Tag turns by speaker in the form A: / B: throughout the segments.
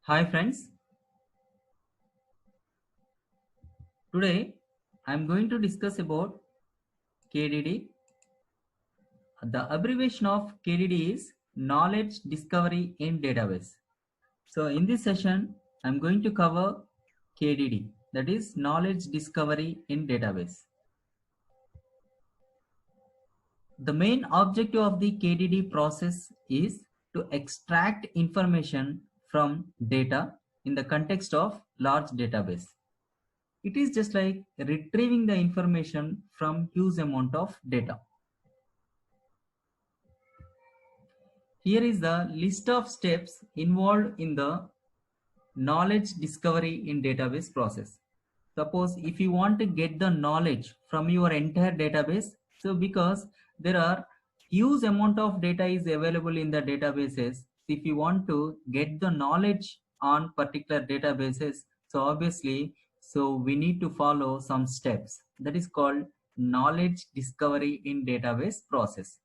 A: Hi friends, today I am going to discuss about KDD. The abbreviation of KDD is Knowledge Discovery in Database. So in this session, I am going to cover KDD, that is Knowledge Discovery in Database. The main objective of the KDD process is to extract information from data in the context of large database. It is just like retrieving the information from huge amount of data. Here is the list of steps involved in the knowledge discovery in database process. Suppose if you want to get the knowledge from your entire database, so because there are huge amount of data is available in the databases, if you want to get the knowledge on particular databases, so obviously we need to follow some steps that is called knowledge discovery in database process.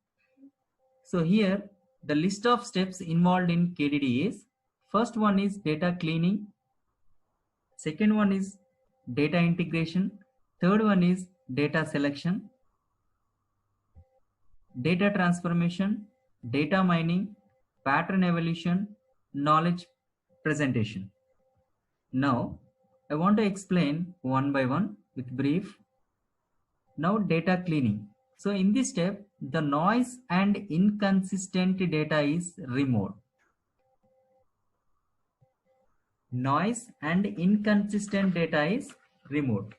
A: So here the list of steps involved in KDD is: first one is data cleaning, second one is data integration, third one is data selection, data transformation, data mining, pattern evaluation, knowledge presentation. Now I want to explain one by one with brief. Now data cleaning. So in this step, the noise and inconsistent data is removed. Noise and inconsistent data is removed.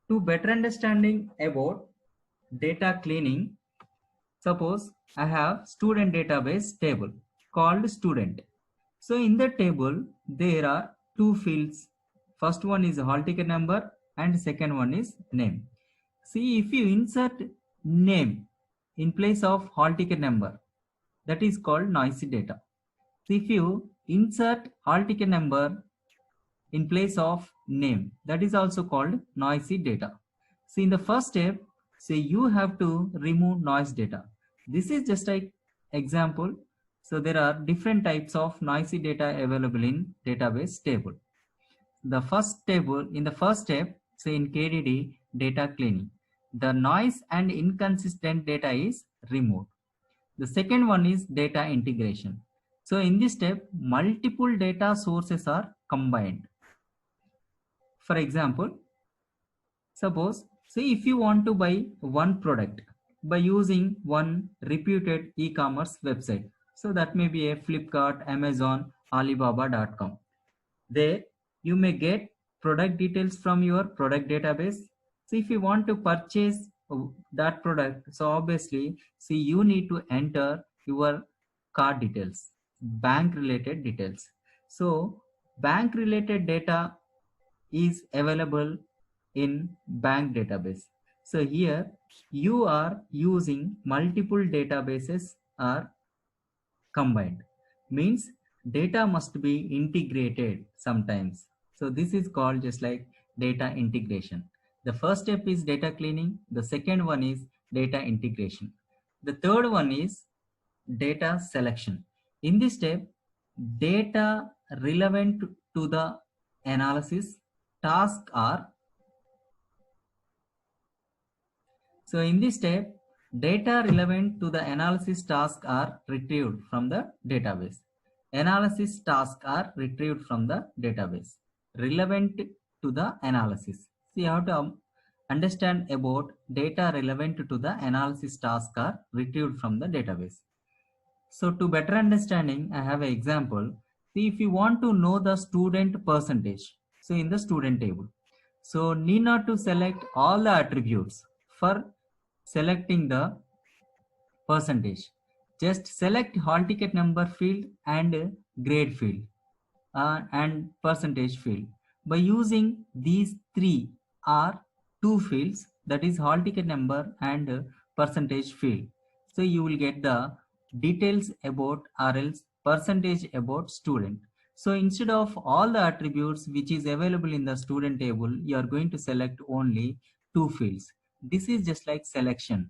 A: To better understanding about data cleaning, suppose I have student database table called student. So in the table, there are two fields. First one is hall ticket number and second one is name. See, if you insert name in place of hall ticket number, that is called noisy data. So if you insert hall ticket number in place of name, that is also called noisy data. So in the first step, say you have to remove noise data. This is just like example. So there are different types of noisy data available in database table. The first table, in the first step, say in KDD data cleaning, the noise and inconsistent data is removed. The second one is data integration. So in this step, multiple data sources are combined. For example, suppose, say if you want to buy one product by using one reputed e-commerce website. So that may be a Flipkart, Amazon, Alibaba.com. There you may get product details from your product database. So if you want to purchase that product, so obviously, see, you need to enter your card details, bank related details. So bank related data is available in bank database. So here you are using multiple databases are combined, means data must be integrated sometimes. So this is called just like data integration. The first step is data cleaning, the second one is data integration, the third one is data selection. In this step, data relevant to the analysis task are, so in this step, data relevant to the analysis task are retrieved from the database. Analysis tasks are retrieved from the database. Relevant to the analysis. So you have to understand about data relevant to the analysis task are retrieved from the database. So to better understanding, I have an example. See, if you want to know the student percentage, so in the student table, so need not to select all the attributes for selecting the percentage. Just select hall ticket number field and grade field and percentage field. By using these three or two fields, that is hall ticket number and percentage field. So you will get the details about or else percentage about student. So instead of all the attributes which is available in the student table, you are going to select only two fields. This is just like selection.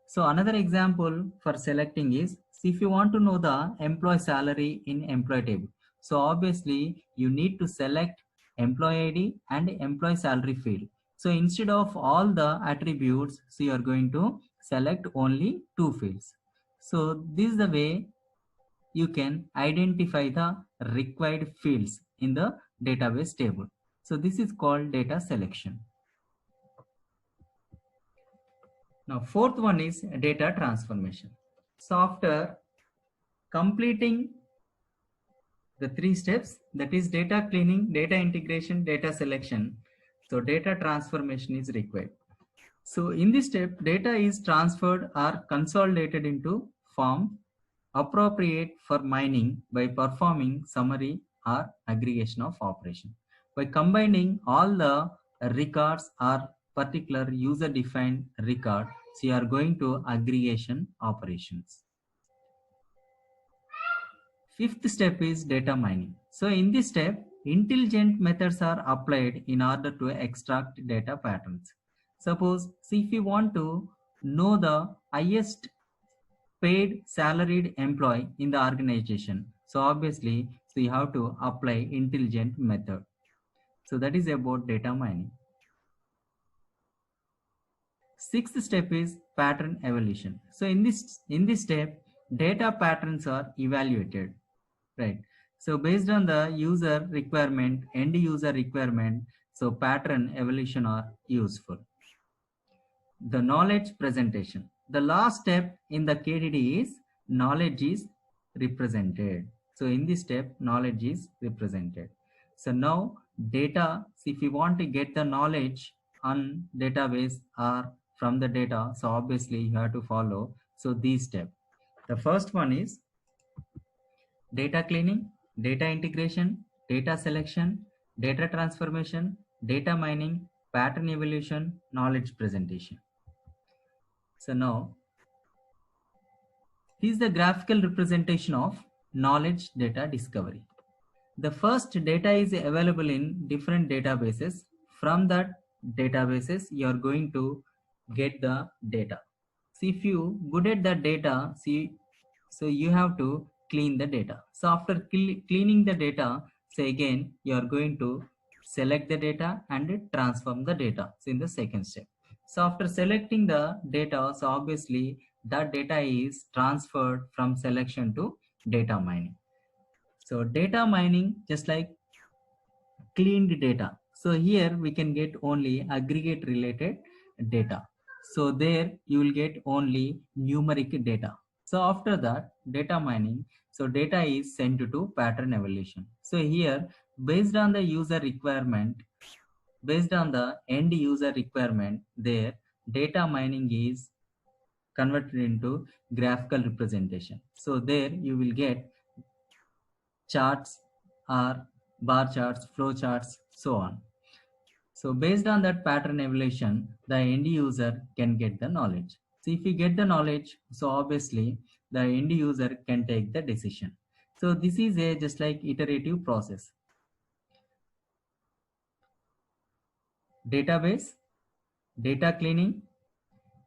A: So another example for selecting is, if you want to know the employee salary in employee table. So obviously you need to select employee ID and employee salary field. So instead of all the attributes, so you are going to select only two fields. So this is the way you can identify the required fields in the database table. So this is called data selection. Now fourth one is data transformation. So after completing the three steps, that is data cleaning, data integration, data selection, so data transformation is required. So in this step, data is transferred or consolidated into form appropriate for mining by performing summary or aggregation of operation. By combining all the records or particular user defined record, so you are going to aggregation operations. Fifth step is data mining. So in this step, intelligent methods are applied in order to extract data patterns. Suppose, see, if you want to know the highest paid salaried employee in the organization, so obviously, so you have to apply intelligent method. So that is about data mining. Sixth step is pattern evaluation. So in this step, data patterns are evaluated, right? So based on the user requirement, end user requirement, so pattern evaluation are useful. The knowledge presentation. The last step in the KDD is knowledge is represented. So in this step, knowledge is represented. So now data, if you want to get the knowledge on database or from the data, so obviously you have to follow. So these steps. The first one is data cleaning, data integration, data selection, data transformation, data mining, pattern evaluation, knowledge presentation. So now, this is the graphical representation of knowledge data discovery. The first data is available in different databases. From that databases, you are going to get the data. See, if you good at that data, see, so you have to clean the data. So after cleaning the data, say again, you are going to select the data and transform the data. So in the second step. So after selecting the data, so obviously that data is transferred from selection to data mining. So data mining, just like cleaned data. So here we can get only aggregate related data. So there you will get only numeric data. So after that data mining, so data is sent to pattern evaluation. So here based on the user requirement, based on the end user requirement, there data mining is converted into graphical representation. So there you will get charts or bar charts, flow charts, so on. So based on that pattern evaluation, the end user can get the knowledge. So if you get the knowledge, so obviously the end user can take the decision. So this is a just like iterative process. Database, data cleaning,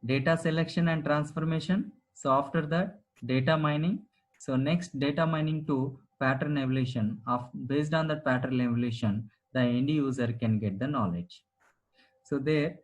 A: data selection and transformation. So after that, data mining. So next, data mining to pattern evaluation. Based on that pattern evaluation, the end user can get the knowledge. So there